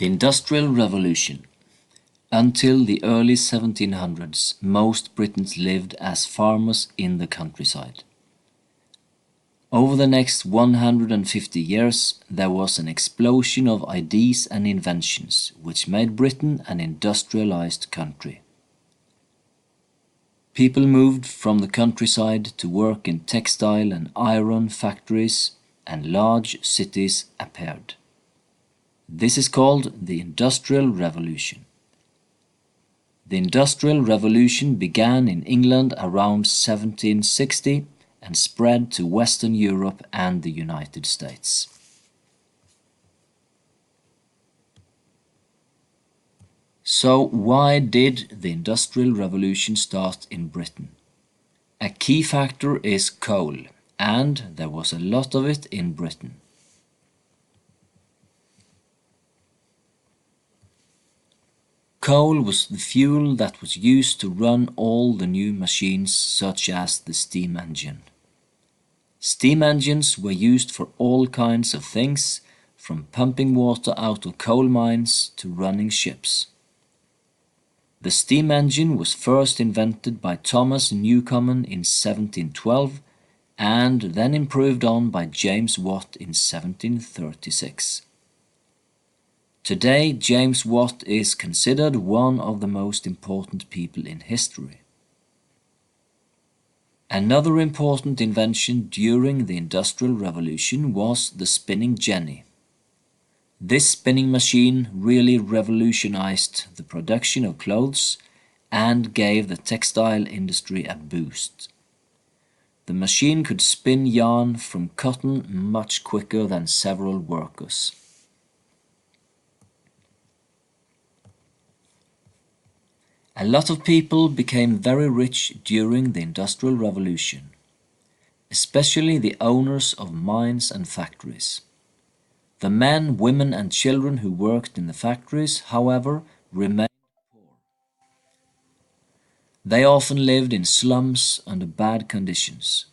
The Industrial Revolution. Until the early 1700s, most Britons lived as farmers in the countryside. Over the next 150 years, there was an explosion of ideas and inventions, which made Britain an industrialized country. People moved from the countryside to work in textile and iron factories, and large cities appeared. This is called the Industrial Revolution. The Industrial Revolution began in England around 1760 and spread to Western Europe and the United States. So why did the Industrial Revolution start in Britain? A key factor is coal, and there was a lot of it in Britain. Coal was the fuel that was used to run all the new machines such as the steam engine. Steam engines were used for all kinds of things, from pumping water out of coal mines to running ships. The steam engine was first invented by Thomas Newcomen in 1712 and then improved on by James Watt in 1736. Today, James Watt is considered one of the most important people in history. Another important invention during the Industrial Revolution was the spinning jenny. This spinning machine really revolutionized the production of clothes and gave the textile industry a boost. The machine could spin yarn from cotton much quicker than several workers. A lot of people became very rich during the Industrial Revolution, especially the owners of mines and factories. The men, women and children who worked in the factories, however, remained poor. They often lived in slums under bad conditions.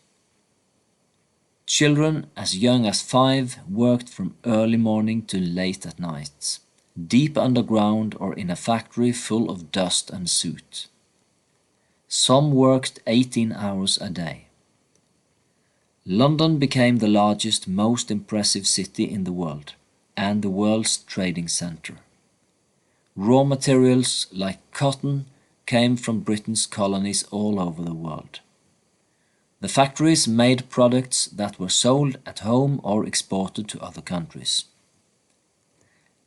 Children as young as 5 worked from early morning to late at night, deep underground or in a factory full of dust and soot. Some worked 18 hours a day. London became the largest, most impressive city in the world and the world's trading center. Raw materials like cotton came from Britain's colonies all over the world. The factories made products that were sold at home or exported to other countries.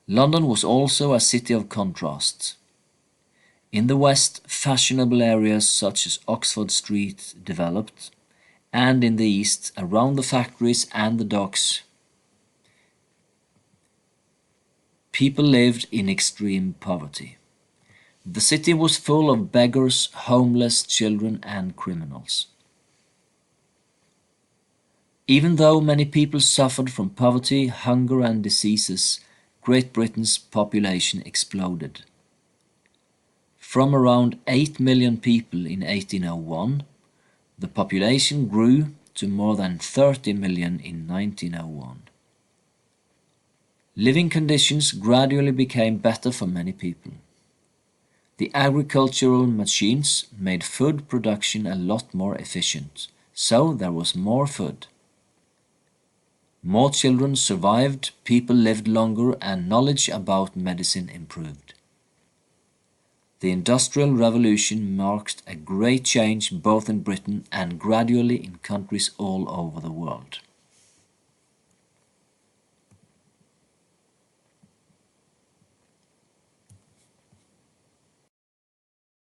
London was also a city of contrasts. In the West, fashionable areas such as Oxford Street developed, and in the East, around the factories and the docks, people lived in extreme poverty. The city was full of beggars, homeless children and criminals. Even though many people suffered from poverty, hunger and diseases, Great Britain's population exploded. From around 8 million people in 1801, the population grew to more than 30 million in 1901. Living conditions gradually became better for many people. The agricultural machines made food production a lot more efficient, so there was more food. More children survived, people lived longer, and knowledge about medicine improved. The Industrial Revolution marked a great change both in Britain and gradually in countries all over the world.